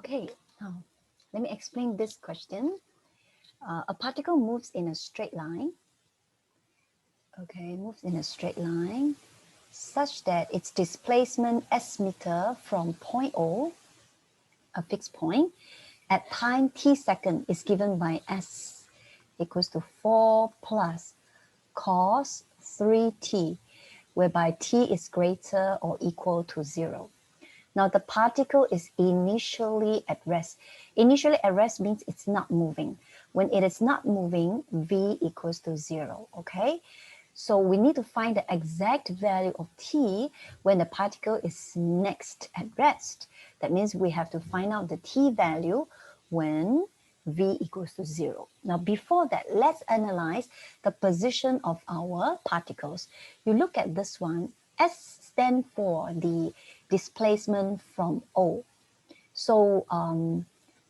Okay, now let me explain this question. A particle moves in a straight line. Okay, moves in a straight line such that its displacement s meter from point O, a fixed point, at time t second is given by s equals to 4 plus cos 3t, whereby t is greater or equal to 0. Now the particle is initially at rest. Initially at rest means it's not moving. When it is not moving, v equals to 0, okay? So we need to find the exact value of t when the particle is next at rest. That means we have to find out the t value when v equals to 0. Now before that, let's analyze the position of our particles. You look at this one, S stands for the displacement from O. So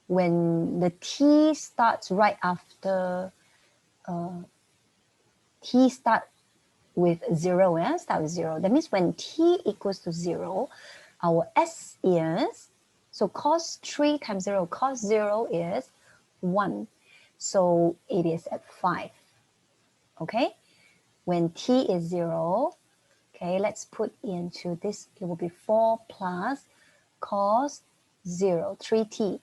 when the t starts right after, t start with 0, yeah? Start with 0. That means when t equals to 0, our S is, so cos 3 times 0, cos 0 is 1. So it is at 5, okay? When t is 0, okay, let's put into this, it will be 4 plus cos 0, 3t.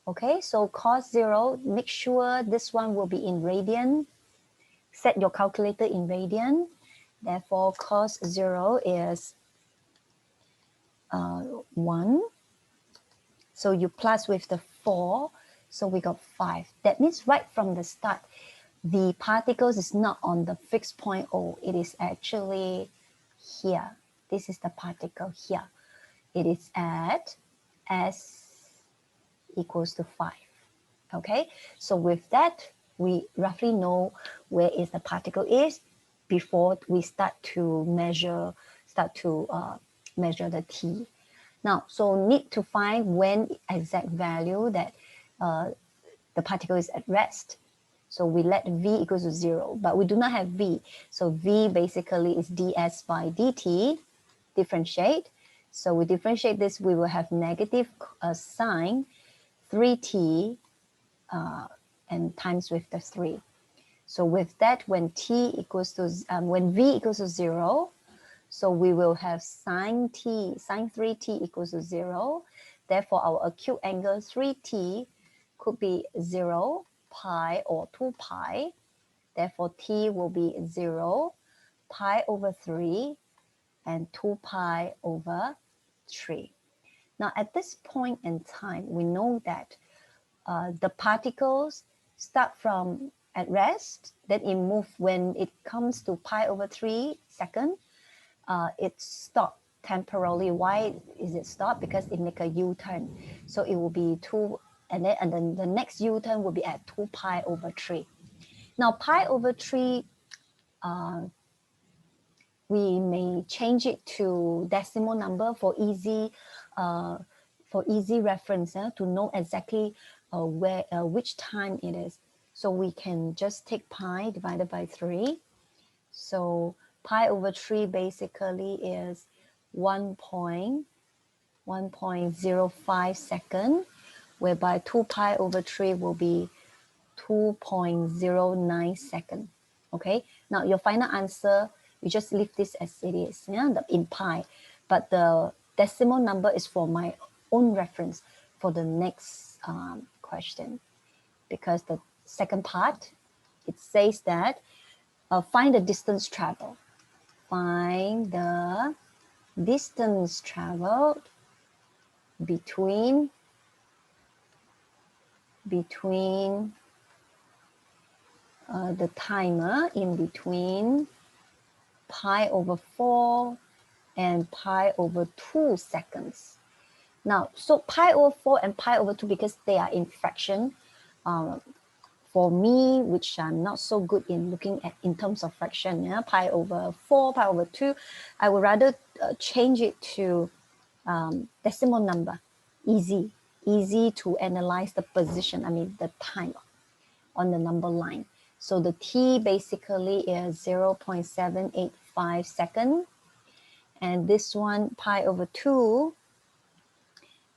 Okay, so cos 0, make sure this one will be in radian. Set your calculator in radian. Therefore, cos 0 is 1. So you plus with the 4, so we got 5. That means right from the start, the particles is not on the fixed point O. It is actually here. This is the particle here. It is at S equals to 5. Okay, so with that, we roughly know where is the particle is before we start to measure the t. Now, so need to find when exact value that the particle is at rest. So we let v equals to 0, but we do not have v. So v basically is ds by dt, differentiate. So we differentiate this, we will have negative sign 3t and times with the 3. So with that, when t equals to, when v equals to 0, so we will have sine 3t equals to 0. Therefore, our acute angle 3t could be 0, pi, or 2 pi. Therefore, t will be 0, pi over 3, and 2 pi over 3. Now, at this point in time, we know that the particles start from at rest, then it moves when it comes to pi over 3 second, it stopped temporarily. Why is it stopped? Because it make a U-turn. So it will be 2, and then the next U-turn will be at 2 pi over 3. Now pi over 3, we may change it to decimal number for easy reference to know exactly which time it is. So we can just take pi divided by 3. So pi over 3 basically is 1.05 second, whereby 2 pi over 3 will be 2.09 second. Okay, now your final answer, you just leave this as it is, yeah, in pi, but the decimal number is for my own reference for the next question, because the second part, it says that find the distance traveled. Find the distance traveled between the timer in between pi over 4 and pi over 2 seconds. Now, so pi over 4 and pi over 2, because they are in fraction, for me, which I'm not so good in looking at in terms of fraction, yeah, pi over 4, pi over 2, I would rather change it to decimal number. Easy to analyze the position, I mean the time on the number line. So the t basically is 0.785 second, and this one pi over 2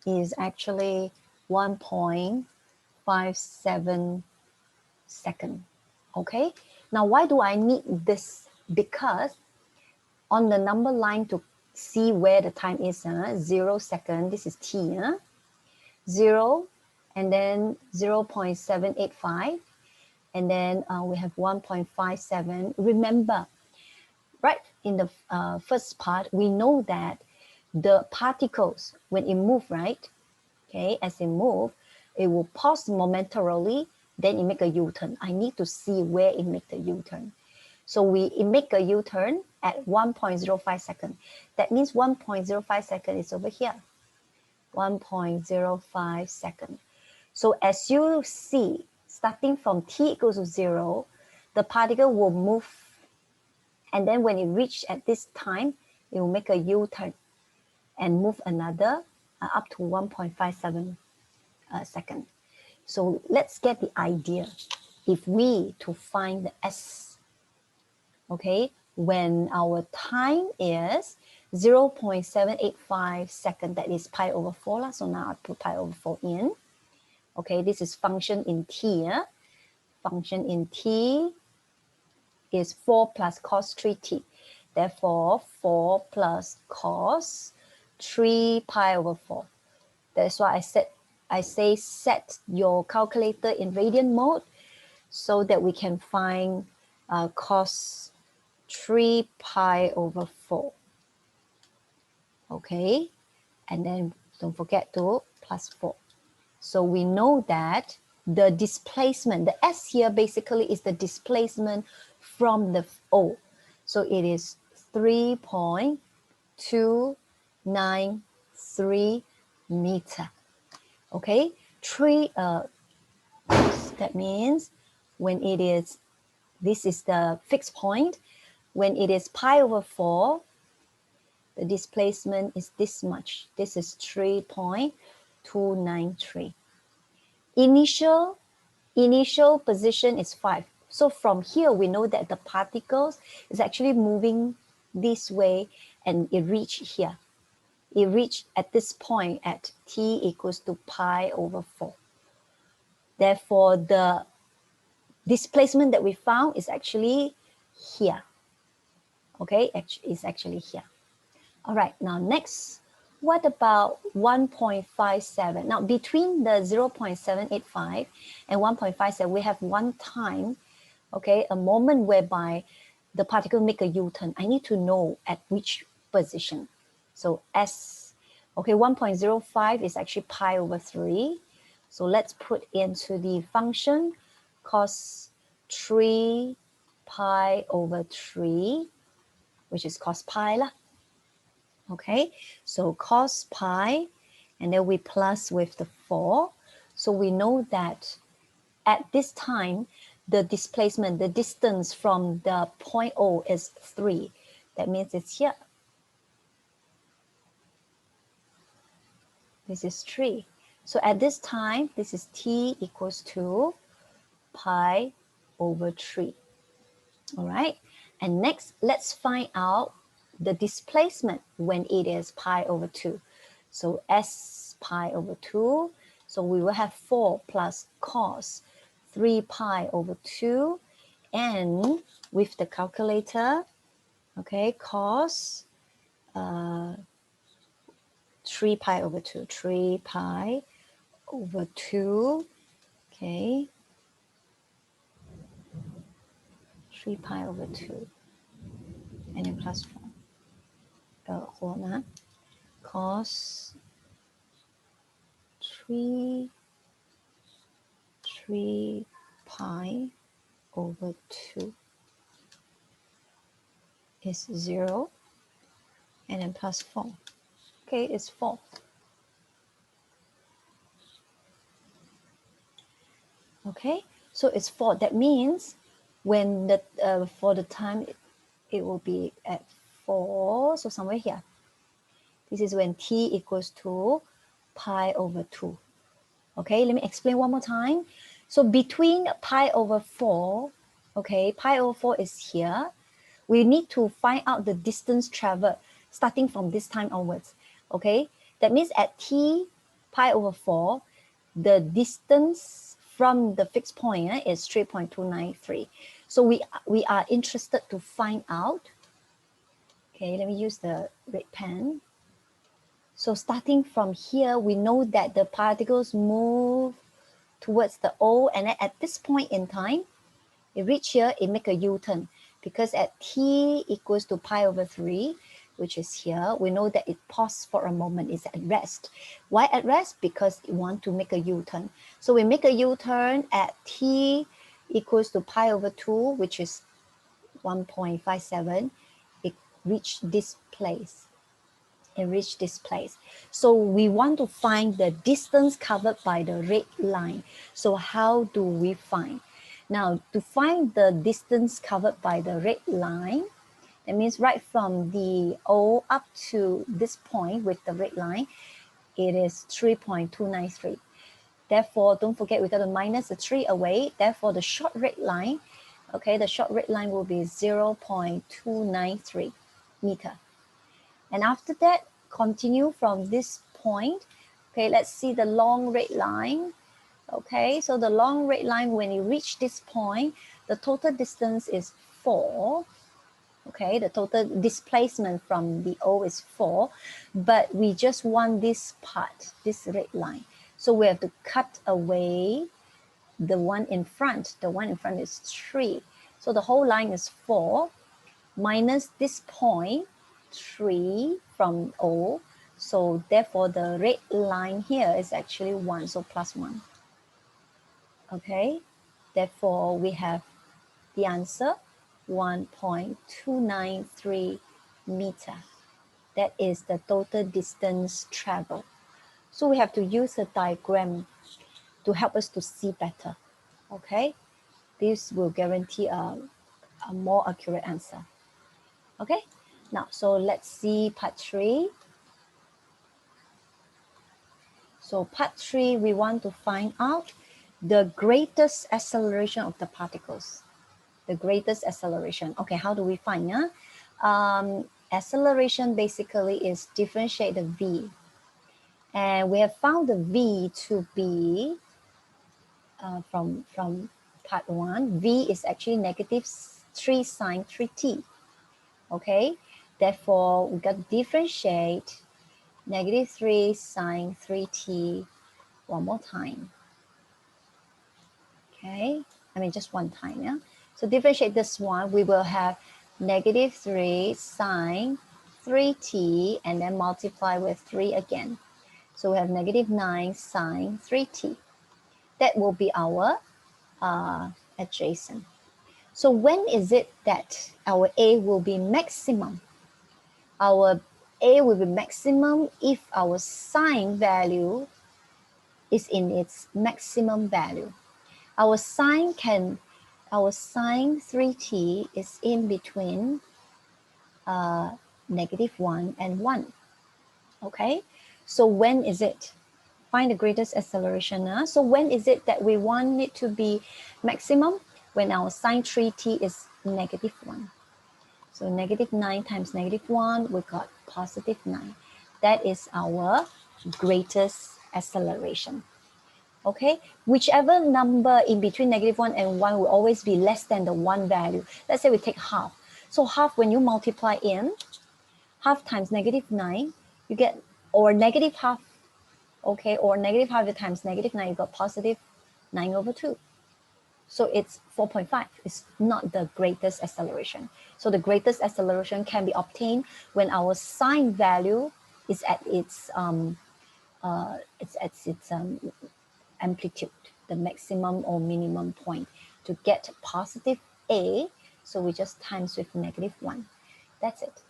is actually 1.57 second. Okay, now why do I need this? Because on the number line to see where the time is, 0 second, this is t, 0, and then 0.785, and then we have 1.57. Remember, right in the first part, we know that the particles, when it move, right, okay, as it move, it will pause momentarily, then it make a U-turn. I need to see where it make the U-turn. So it make a U-turn at 1.05 second. That means 1.05 second is over here. 1.05 second. So as you see, starting from t equals to 0, the particle will move, and then when it reach at this time, it will make a U-turn and move another up to 1.57 second. So let's get the idea. If we to find the s, okay, when our time is 0.785 second, that is pi over 4. So now I put pi over 4 in. Okay, this is function in t. Function in t is 4 plus cos 3t. Therefore, 4 plus cos 3 pi over 4. That's why I say set your calculator in radian mode so that we can find cos 3 pi over 4. Okay, and then don't forget to plus 4. So we know that the displacement, the S here basically is the displacement from the O. So it is 3.293 meter. Okay, that means when it is, this is the fixed point, when it is pi over 4, the displacement is this much. This is 3.293. Initial position is 5. So from here, we know that the particles is actually moving this way, and it reached here. It reached at this point at t equals to pi over 4. Therefore, the displacement that we found is actually here. Okay, it's actually here. All right, now next, what about 1.57? Now between the 0.785 and 1.57, we have one time, okay, a moment whereby the particle make a U-turn. I need to know at which position. So S, okay, 1.05 is actually pi over 3. So let's put into the function cos 3 pi over 3, which is cos pi lah. Okay, so cos pi, and then we plus with the 4. So we know that at this time, the displacement, the distance from the point O is 3. That means it's here. This is 3. So at this time, this is t equals to pi over 3. All right, and next, let's find out the displacement when it is pi over 2. So S pi over 2. So we will have 4 plus cos 3 pi over 2. And with the calculator, okay, cos 3 pi over 2. 3 pi over 2. Okay. 3 pi over 2. And then plus 4. Hold on. Cos 3 pi over 2 is 0, and then plus 4. Okay, it's 4. Okay, so it's 4. That means when the for the time, it will be at 4. So somewhere here. This is when t equals to pi over 2. Okay, let me explain one more time. So between pi over 4, okay, pi over 4 is here. We need to find out the distance traveled starting from this time onwards. Okay, that means at t pi over 4, the distance from the fixed point is 3.293. So we are interested to find out. Okay, let me use the red pen. So starting from here, we know that the particles move towards the O, and then at this point in time, it reach here, it make a U-turn, because at t equals to pi over 3, which is here, we know that it paused for a moment, it's at rest. Why at rest? Because it want to make a U-turn. So we make a U-turn at t equals to pi over 2, which is 1.57. It reached this place. It reached this place. So we want to find the distance covered by the red line. So how do we find? Now, to find the distance covered by the red line, that means right from the O up to this point with the red line, it is 3.293. Therefore, don't forget we got to minus the 3 away. Therefore, the short red line, okay, the short red line will be 0.293 meter. And after that, continue from this point. Okay, let's see the long red line. Okay, so the long red line, when you reach this point, the total distance is 4. Okay, the total displacement from the O is 4, but we just want this part, this red line. So we have to cut away the one in front. The one in front is 3. So the whole line is 4 minus this point, 3 from O. So therefore the red line here is actually 1, so plus 1. Okay, therefore we have the answer 1.293 meter. That is the total distance traveled. So we have to use a diagram to help us to see better. Okay, this will guarantee a more accurate answer. Okay, now so let's see part 3. So part 3, we want to find out the greatest acceleration of the particles. The greatest acceleration. Okay, how do we find? Acceleration basically is differentiate the v. And we have found the v to be, from part 1, v is actually negative 3 sine 3t. Okay, therefore we got to differentiate negative 3 sine 3t one more time. Okay, I mean just one time, yeah? So differentiate this one, we will have negative 3 sine 3t and then multiply with 3 again. So we have negative 9 sine 3t. That will be our adjacent. So when is it that our A will be maximum? Our A will be maximum if our sine value is in its maximum value. Our sine 3t is in between negative 1 and 1. Okay, so when is it? Find the greatest acceleration. So when is it that we want it to be maximum? When our sine 3t is negative 1. So negative 9 times negative 1, we got positive 9. That is our greatest acceleration. Okay, whichever number in between negative 1 and 1 will always be less than the 1 value. Let's say we take half. So half, when you multiply in, half times negative 9, you get, or negative half, okay, or negative half times negative 9, you got positive 9 over 2. So it's 4.5. It's not the greatest acceleration. So the greatest acceleration can be obtained when our sine value is at its amplitude, the maximum or minimum point. To get positive A, so we just times with negative 1. That's it.